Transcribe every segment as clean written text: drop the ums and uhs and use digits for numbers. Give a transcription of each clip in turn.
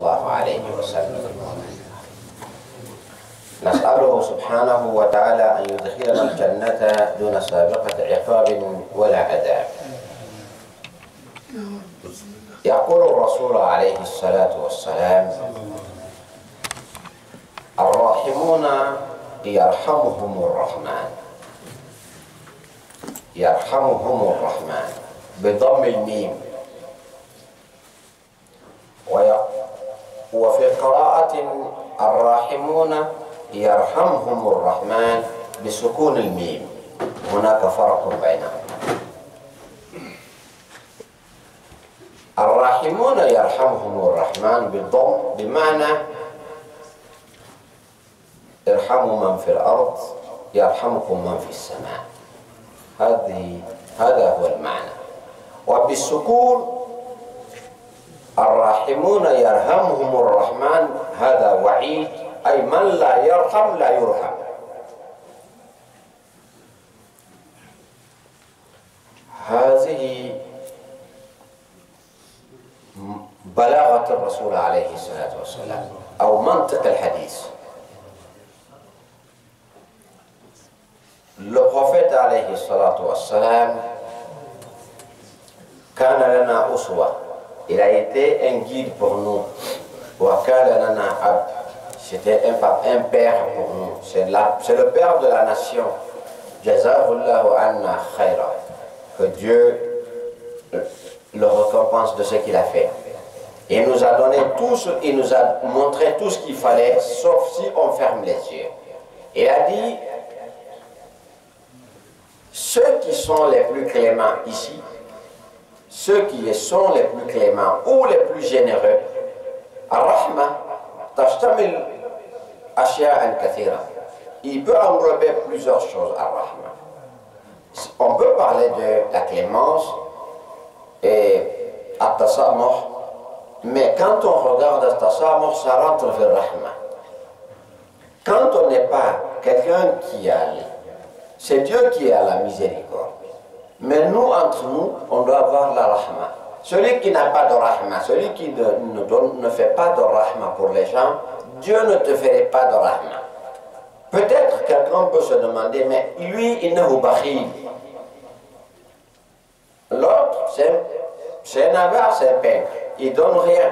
الله عليه وسلم. نسأله سبحانه وتعالى أن يدخلنا الجنة دون سابقة عقاب ولا عذاب. يقول الرسول عليه الصلاة والسلام: الراحمون يرحمهم الرحمن. يرحمهم الرحمن بضم الميم. وفي قراءة الراحمون يرحمهم الرحمن بسكون الميم. هناك فرق بينهم. الراحمون يرحمهم الرحمن بالضم بمعنى ارحموا من في الأرض يرحمكم من في السماء. هذا هو المعنى. وبالسكون الراحمون يرحمهم الرحمن، هذا وعيد، أي من لا يرحم لا يرحم. هذه بلاغة الرسول عليه الصلاة والسلام أو منطق الحديث. Le prophète alayhi salatu wassalam kana lana uswa. Il a été un guide pour nous. Wa kana lana ab. C'était un père pour nous. C'est le père de la nation. Jazahullahu anna khaira. Que Dieu le récompense de ce qu'il a fait. Il nous a donné il nous a montré tout ce qu'il fallait, sauf si on ferme les yeux. Il a dit: ceux qui sont les plus cléments ici, ceux qui sont les plus cléments ou les plus généreux, Ar-Rahma tashtamil ashya'an kathira. Il peut englober plusieurs choses, Ar-Rahma. On peut parler de la clémence et At-Tasamuh, mais quand on regarde At-Tasamuh, ça rentre vers Rahma. Quand on n'est pas quelqu'un qui a, c'est Dieu qui a la miséricorde. Mais nous, entre nous, on doit avoir la Rahma. Celui qui n'a pas de Rahma, celui qui ne fait pas de Rahma pour les gens, Dieu ne te ferait pas de Rahma. Peut-être quelqu'un peut se demander, mais lui, il n'est pas bakhil. L'autre, c'est un avare, c'est un père. Il donne rien,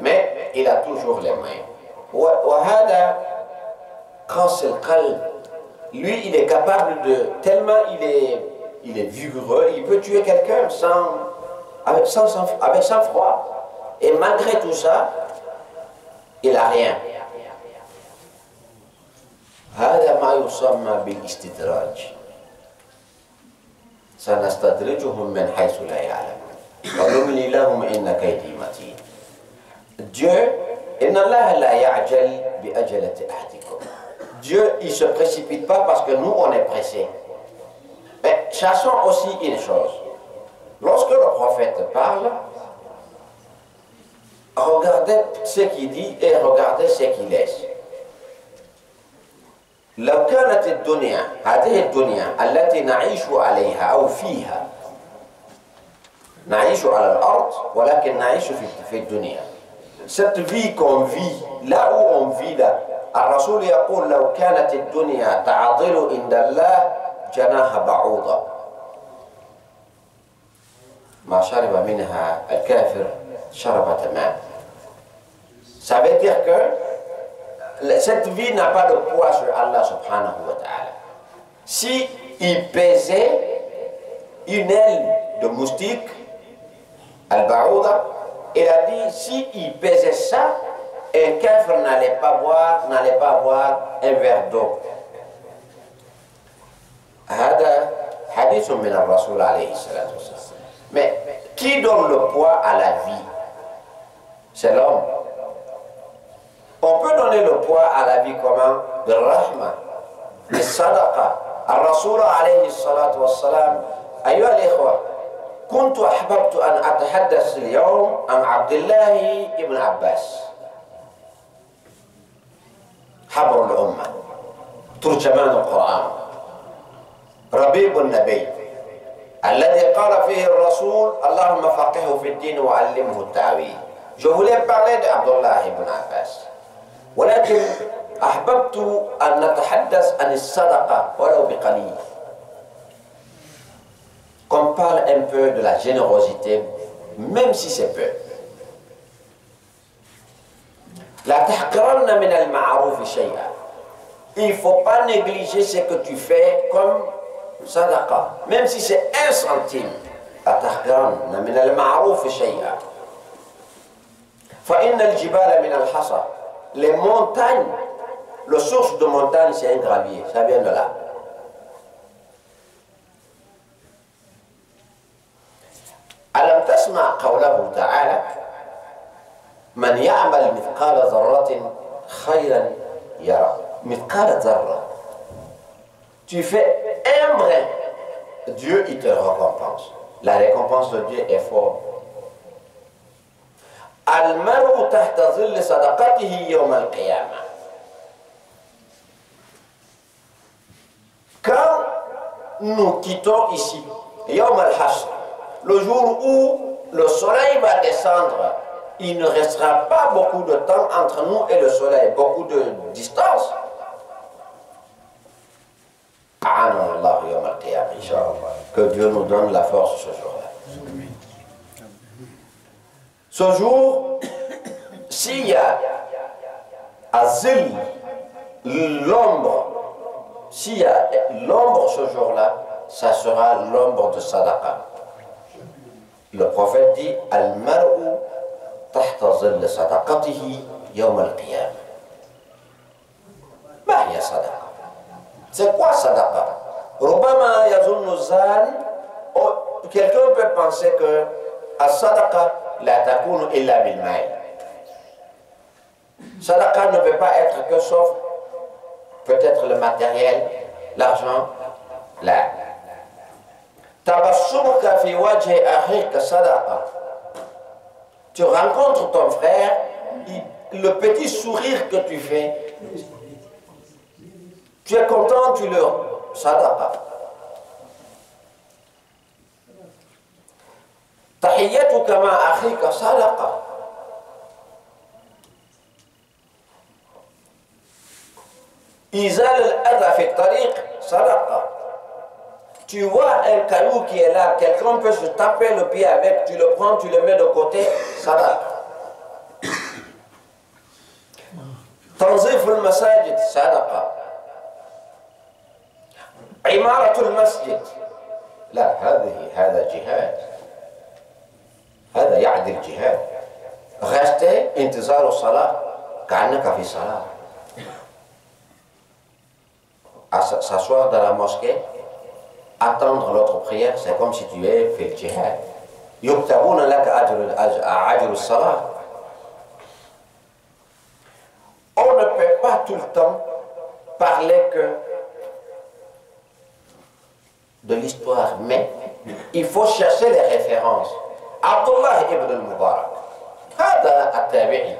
mais il a toujours les mains. Lui, il est capable de... Tellement il est vigoureux, il peut tuer quelqu'un avec sang-froid. Et malgré tout ça, il n'a rien. هذا ما يسمى بالاستدراج. سنستدرجهم من حيث لا يعلمون ونملي لهم إن كيدي متين. Dieu, إن الله لا يعجل بأجلة أحدكم. Dieu, il ne se précipite pas parce que nous, on est pressés. Mais sachons aussi une chose. Lorsque le prophète parle, regardez ce qu'il dit et regardez ce qu'il laisse. لو كانت الدنيا هذه الدنيا التي نعيش عليها أو فيها، نعيش على الأرض ولكن نعيش في الدنيا. Cette vie qu'on vit, là où on vit là, الرسول يقول: لو كانت الدنيا تعضل عند الله جناح بعوضة ما شرب منها الكافر شربة ماء. Ça veut dire que cette vie n'a pas de poids sur Allah subhanahu wa ta'ala. Si il pesait une aile de moustique, al-ba'ouda, il a dit, si il pesait ça, un kafir n'allait pas boire un verre d'eau. هذا حديث من الرسول عليه الصلاة والسلام. Mais qui donne le poids à la vie? C'est l'homme. On peut donner le poids à la vie comment? De rahma, de sadaqa. الرسول عليه الصلاة والسلام: أيها الإخوة، كنت أحببت أن أتحدث اليوم عن عبد الله بن عباس، حبر الأمة، ترجمان القرآن، ربيب النبي، الذي قال فيه الرسول: اللهم فقهه في الدين وعلمه التأويل. Je voulais parler d'Abdullah ibn Abbas. ولكن أحببت أن نتحدث عن الصدقة ولو بقليل. Qu'on parle un peu de la générosité, même si c'est peu. La tahqiranna min al-ma'ruf shay'a. Il ne faut pas négliger ce que tu fais comme sadaqa, même si c'est 1 centime. La tahqiranna min al-ma'ruf shay'a. Fa inna al-jibala min al-hasa. Les montagnes, le source de montagne, c'est un gravier, ça vient de là. ألم تسمع قوله تعالى من يعمل مثقال ذرة خيرا يره. مثقال ذرة. Tu fais un brin, Dieu il te récompense. La récompense de Dieu est forte. المرء تحت ظل صدقته يوم القيامة. Quand nous quittons ici, يوم الحشر, le jour où le soleil va descendre, il ne restera pas beaucoup de temps entre nous et le soleil, beaucoup de distance. Que Dieu nous donne la force ce jour-là. Ce jour, s'il y a azil, l'ombre, s'il y a l'ombre ce jour-là, ça sera l'ombre de Sadaqa. Le prophète dit Al-mar'u tahta zill sadaqatihi yawm al-qiyamah. Ma hiya sadaqa? C'est quoi sadaqa? Rubama yazunnu zan, quelqu'un peut penser que as-sadaqa la takunu illa bil mal. Sadaqa ne peut pas être que sauf peut-être le matériel, l'argent, la. Tabassumuka fi wajhi akhika sadaqa. Tu rencontres ton frère, le petit sourire que tu fais, tu es content, tu le sadaqa. Tahiyyatuka ma akhika sadaqa. Izal al-adha fi tariq sadaqa. Tu vois un caillou qui est là, quelqu'un peut se taper le pied avec, tu le prends, tu le mets de côté, sadaqa. تنظيف المساجد صدقة. عمارة المسجد لا، هذا جهاد، هذا يعدل جهاد. Rester انتظار الصلاة كأنك في صلاة. S'asseoir dans la mosquée, attendre l'autre prière, c'est comme si tu es fait le djihad. يكتبون لك أجر الصلاة. On ne peut pas tout le temps parler que de l'histoire, mais il faut chercher les références. Abdullah ibn al-Mubarak, هذا التابعي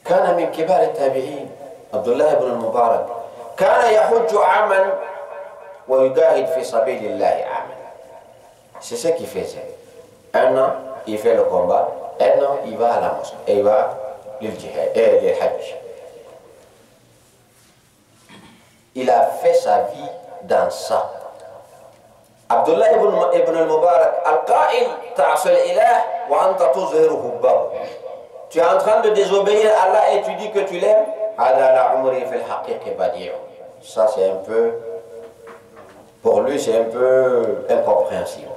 كان من كبار التابعين. عبد الله بن المبارك كان يحج عاما ويجاهد في سبيل الله عاما. C'est ce qu'il faisait. Un an, il fait le combat. Un an, il va à la mosquée. Et il va le hajj. Il a fait sa vie dans ça. Abdullah ibn al-Mubarak, al-Qa'il ta'asul ilah wa anta tuzhiru hubbahu. Tu es en train de désobéir à Allah et tu dis que tu l'aimes. Ça c'est un peu, pour lui c'est un peu incompréhensible.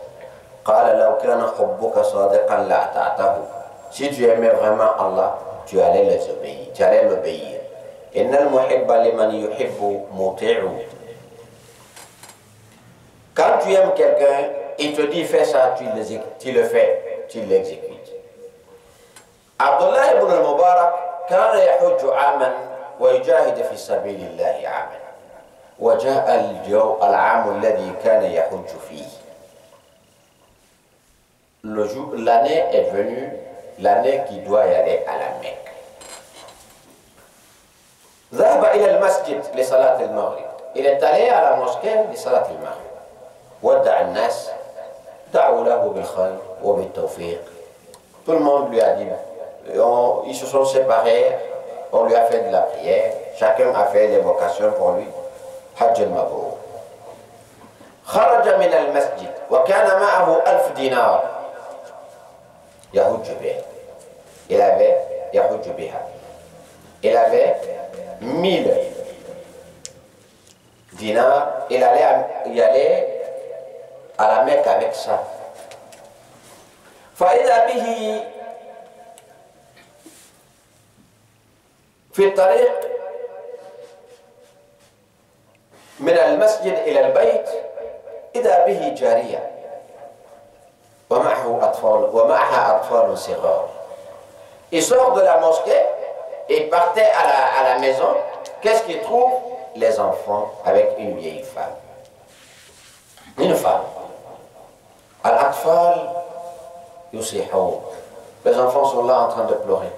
Si tu aimais vraiment Allah, tu allais l'obéir, tu allais l'obéir. Quand tu aimes quelqu'un, il te dit fais ça, tu le fais, tu l'exécutes. Abdullah ibn al-Mubarak كان يحج عاما ويجاهد في سبيل الله عاما وجاء العام الذي كان يحج فيه. L'année est venue, l'année qui doit y aller à la Mecque. ذهب إلى المسجد لصلاة المغرب. Il est allé à la mosquée لصلاة المغرب. ودع الناس، دعوا له بالخير وبالتوفيق. Tout le monde lui a dit, ils se sont séparés, on lui a fait de la prière, chacun a fait l'évocation pour lui. Hajj al-Mabrur. خرج من المسجد وكان معه 1000 دينار يحج بها. Il avait يحج بها. Il avait 1000 dinars. Il allait à la Mecque avec ça. فإذا به في الطريق من المسجد إلى البيت إذا به جارية ومعها أطفال صغار. Il sort de la mosquée et partait à la maison. Qu'est-ce qu'il trouve? Les enfants avec une vieille femme. Une femme. Al-Atfal yusihun. Les enfants sont là en train de pleurer.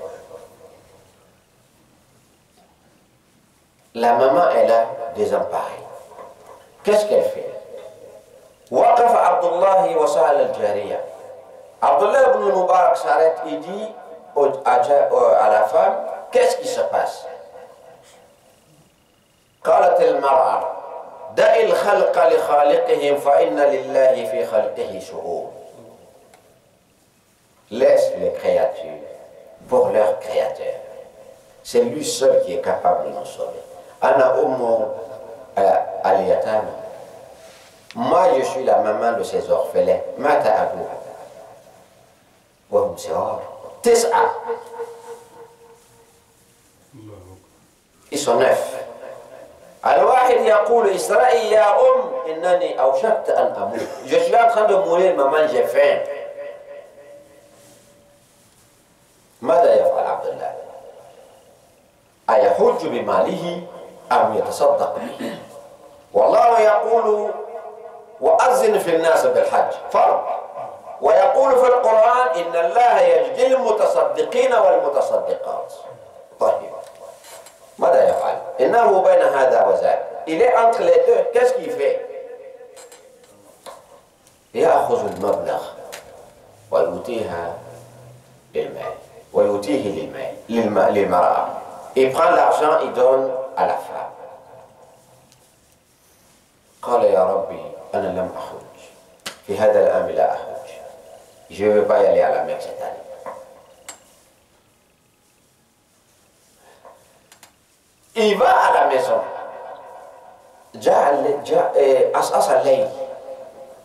La maman est là, désemparée. Qu'est-ce qu'elle fait? وقف عبد الله وسأل الجارية. Abdullah ibn Mubarak s'arrête, il dit à la femme, qu'est-ce qui se passe? قالت المرأة دع الخلق لخالقهم فإن لله في خلقه شؤون. Laisse les créatures pour leur créateur. C'est lui seul qui est capable de nous sauver. Ana ummu al-yatama. Moi, je suis la maman de ces orphelins. Mata abouha. Wa hum sighar. Tis'a. Ils sont 9. Al-wahid yaqulu Isra'i ya innani awshakta an amut. Je suis en train de mourir, maman, j'ai faim. ماذا يفعل عبد الله؟ أيحج بماله أم يتصدق به؟ والله يقول وأذن في الناس بالحج فرض، ويقول في القرآن إن الله يجزي المتصدقين والمتصدقات. طيب ماذا يفعل؟ إنه بين هذا وذاك. Il est entre les deux. Qu'est-ce qu'il fait? يأخذ المبلغ ويؤتيها للمال ويؤتيه للمرأة. Il prend l'argent, il donne à la femme. قال يا ربي أنا لم أحج في هذا العام لا أحج. Je ne veux pas y aller à la Mecque cette année. Il va à la maison. أسأس الليل.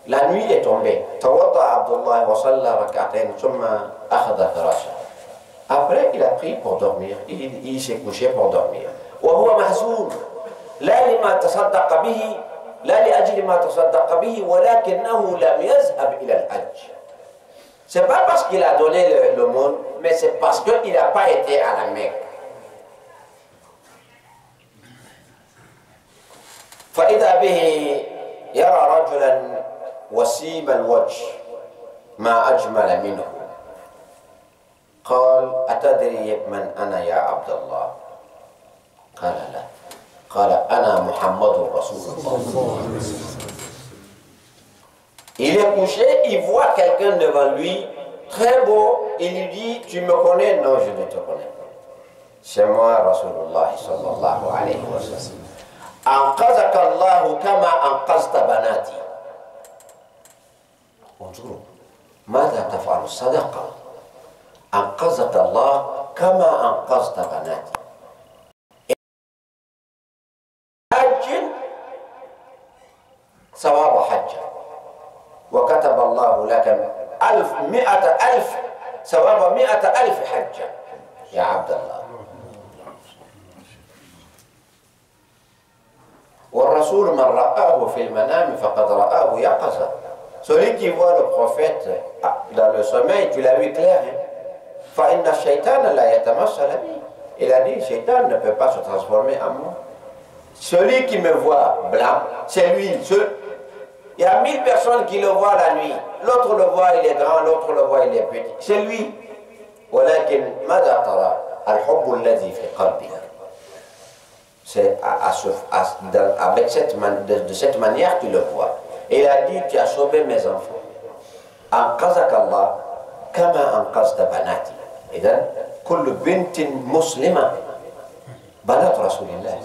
La nuit est tombée. توضأ عبد الله وصلى ركعتين ثم أخذ فراشه. Après, il a pris pour dormir. Il s'est couché pour dormir. وهو محزون. لا لما تصدق به، لا لأجل ما تصدق به، ولكنه لم يذهب إلى الحج. C'est pas parce qu'il a donné le monde, mais c'est parce qu'il n'a pas été à la Mecque. فإذا به يرى رجلا وسيم الوجه ما أجمل منه. قال أتدري من أنا يا عبد الله؟ قال لا. قال أنا محمد رسول الله. Il est couché, il voit quelqu'un devant lui, très beau, il lui dit, tu me connais? Non, je ne te connais pas. C'est moi, Rasulullah sallallahu alayhi wa sallam. أنقذك الله كما أنقذت بناتي. انظروا ماذا تفعل الصدقة. أنقذك الله كما أنقذت بناتي. حج ثواب حج، وكتب الله لك 100,000 ثواب 100,000 حجة يا عبد الله. والرسول من رآه في المنام فقد رآه يقظة. Celui qui voit le prophète dans le sommeil, tu l'as vu clair. فإن الشيطان لا يتمثل بي. Il a dit, le shaitan ne peut pas se transformer en moi. Celui qui me voit blanc, c'est lui. Il y a 1000 personnes qui le voient la nuit. L'autre le voit, il est grand, l'autre le voit, il est petit. C'est lui. ولكن ماذا ترى؟ الحب الذي في قلبك. C'est de cette manière tu le vois. Et il a dit, tu as sauvé mes enfants. أنقذك الله كما أنقذت بناتي. إذن كل بنت مسلمة بنات رسول الله.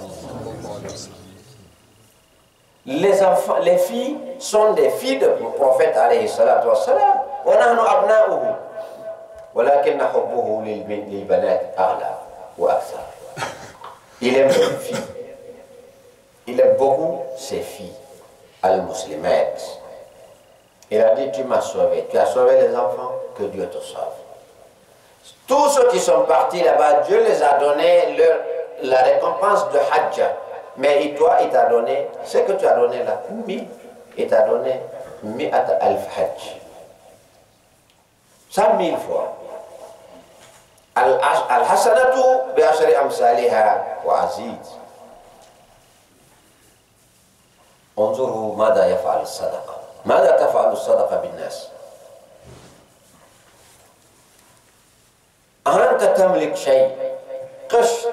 Les enfants, les filles sont des filles du prophète alayhi salatu wassalam. ونحن أبناؤه ولكن حبه للبنات أغلى وأكثر. Il aime les filles. Il aime beaucoup ses filles, al-muslimat. Il a dit, tu m'as sauvé, tu as sauvé les enfants, que Dieu te sauve. Tous ceux qui sont partis là-bas, Dieu les a donné la récompense de Hajj. Mais toi, il t'a donné, ce que tu as donné là, il t'a donné 100 alf Hajj. 100 000 fois. Al-Hasanatu bi-ashri amsaliha wa azid. انظروا ماذا يفعل الصدقة. ماذا تفعل الصدقة بالناس؟ أنت تملك شيء قش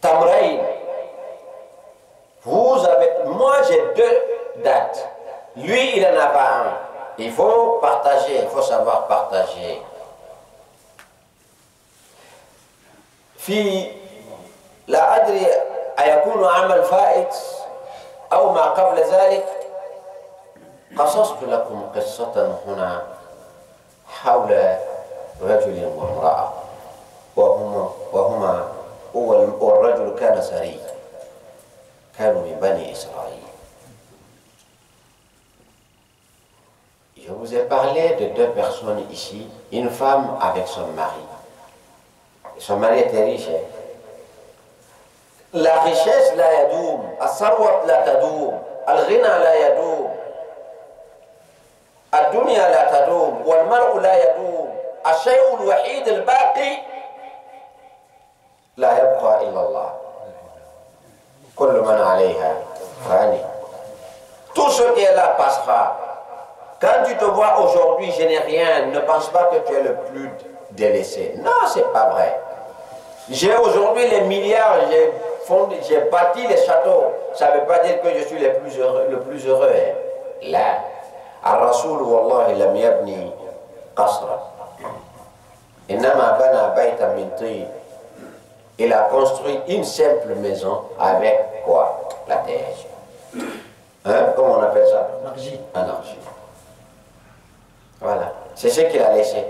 تمرين. Vous avez, moi j'ai 2 dates. Lui il n'en a pas un. Il faut partager, il faut savoir partager. في لا أدري أيكون عمل فائت أو ما قبل ذلك. قصصت لكم قصة هنا حول رجل وامرأة وهما والرجل كان سري، كانوا من بني إسرائيل. Je vous ai parlé de 2 personnes ici, une femme avec son mari. Son mari était riche. La richesse la yadoum, الثروة لا تدوم، الغنى لا يدوم، الدنيا لا تدوم، والمرء لا يدوم، الشيء الوحيد الباقي لا يبقى إلا الله. كل من عليها فاني. Tout ce qui est là passera. Quand tu te vois aujourd'hui, je n'ai rien, ne pense pas que tu es le plus délaissé. Non, c'est pas vrai. J'ai aujourd'hui les milliards, j'ai bâti les châteaux. Ça ne veut pas dire que je suis le plus heureux. Là, الرسول والله لم يبني قصرا إنما بنى بيتا من طين. Il a construit une simple maison avec quoi? La terre. Hein? Comment on appelle ça? L'argile. Un argile. Voilà. C'est ce qu'il a laissé.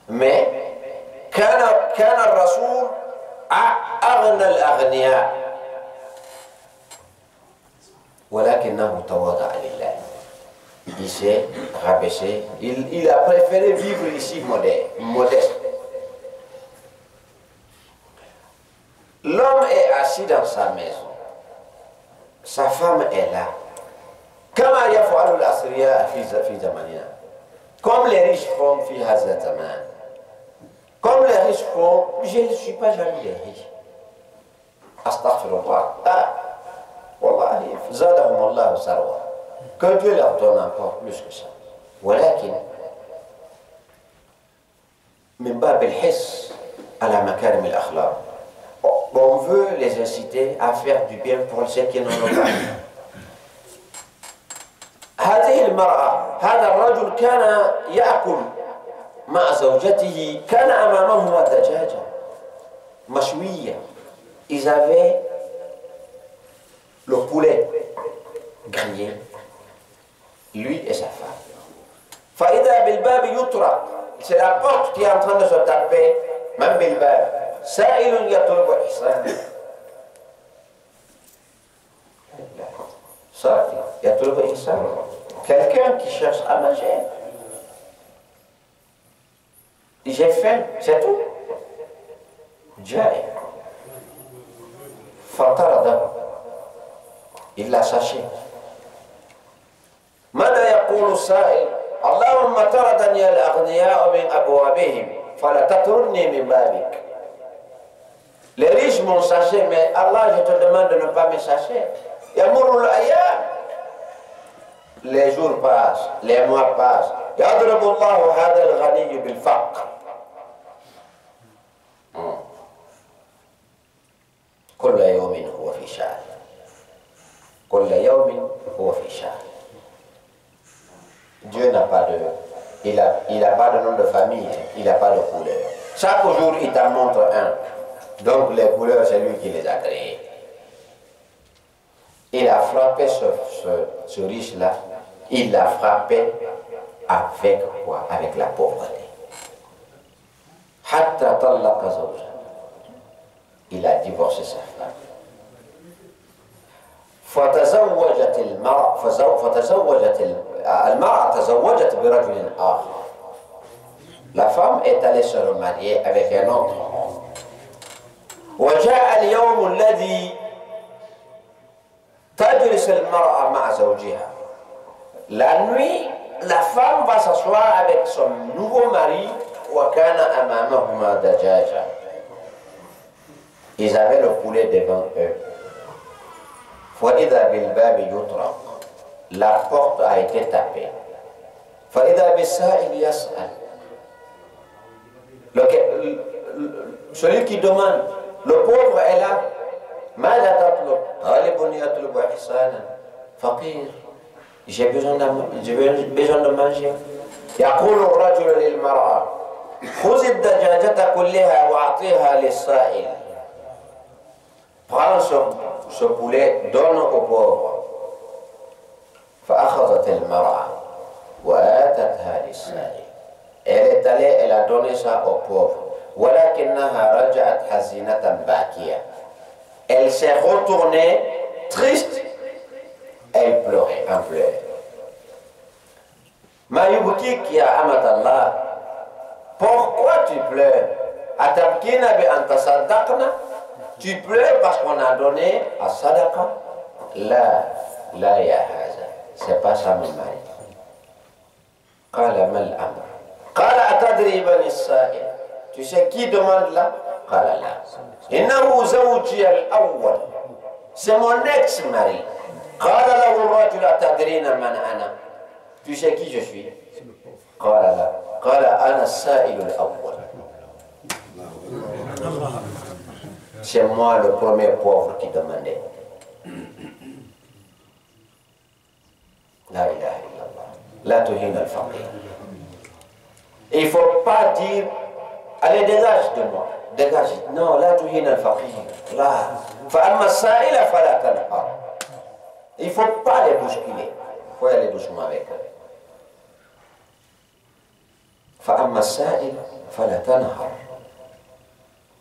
Mais كان الرسول أغنى الأغنياء ولكنه تواضع لله. Il s'est rabaissé. Il a préféré vivre ici modeste. L'homme est assis dans sa maison. Sa femme est là. كما يفعل الأثرياء في زماننا. Comme les riches font في هذا الزمان. Comme les riches font, je ne suis pas jaloux des riches. Astaghfirullah. Wallahi, zadahum Allah sarwa. Que Dieu leur donne encore plus que ça. ولكن من باب الحس على مكارم الأخلاق. On veut les inciter à faire du bien pour ceux qui n'en ont pas. هذه المرأة، هذا الرجل كان يأكل مع زوجته، كان أمامهما دجاجة مشوية. Ils avaient le poulet grillé, lui et sa femme. فإذا بالباب يطرق. C'est la porte qui est en train de se taper, même بالباب. سائل يطلب إحسانا. سائل يطلب إحسانا. Quelqu'un qui cherche à manger. J'ai faim, c'est tout. جائع. فطرده. Il l'a cherché. ماذا يقول السائل؟ اللهم طردني الأغنياء من أبوابهم فلا تطردني من بابك. Les riches m'ont chassé, mais Allah, je te demande de ne pas me chasser. يمر الأيام. Les jours passent, les mois passent. يضرب الله هذا الغني بالفقر. كل يوم هو في شأن. كل يوم هو في شأن. Dieu n'a famille, il n'a pas de couleur. Chaque jour, il t'en montre un. Donc les couleurs, c'est lui qui les a créées. Il a frappé ce riche-là, il l'a frappé avec quoi? Avec la pauvreté. Hatta tallaqa zawja. Il a divorcé sa femme. فتزوجت المرأة تزوجت برجل آخر. La femme est allée se remarier avec un autre. وجاء اليوم الذي تجلس المرأة مع زوجها. La nuit, la femme va s'asseoir avec son nouveau mari. وكان أمامهما دجاجة. Ils avaient le poulet devant eux. فإذا بالباب يطرق. La porte a été tapée. فإذا بالسائل يسأل. Celui qui demande, le pauvre est là. ماذا تطلب؟ غالب يطلب إحسانا. فقير. J'ai besoin de manger. يقول الرجل للمرأة خذ الدجاجة كلها وأعطيها للسائل. Prends ce poulet, donne aux pauvres. فأخذت المرأة وآتتها للسائل. Elle est allée, elle a donné ça aux pauvres. ولكنها رجعت حزينة باكية. Elle s'est retournée triste. Elle pleurait, en pleurs. ما يبكيك يا أمة الله. Pourquoi tu pleures? أتبكين بأن تصدقنا? Tu pleures parce qu'on a donné à sadaqa? لا يا هذا. C'est pas ça mon mari. قال ما الأمر؟ قال أتدري من السائل? Tu sais qui demande là? قال لا. إنه زوجي الأول. C'est mon ex-mari. قال له الرجل أتدرين من أنا؟ Tu sais qui je suis? قال لا. قال أنا السائل الأول. C'est moi le premier pauvre qui demandait. La ilaha illallah. La tuhina al-faqir. Il ne faut pas dire, allez, dégage de moi. Dégage. Non, la tuhina al-faqir. Là. Fa'amma sa'ila fala tanhar. Il ne faut pas les bousculer. Il faut aller doucement avec eux. فأما السائل فلا تنهر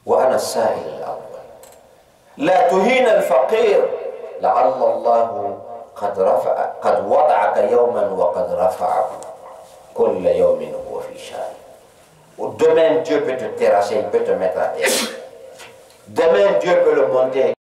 وأنا السائل الأول. لا تهين الفقير لعل الله قد وضعك يوما وقد رفعه كل يوم هو في شان. Demain Dieu peut te terrasser, il peut te mettre à terre. Demain Dieu peut le monter.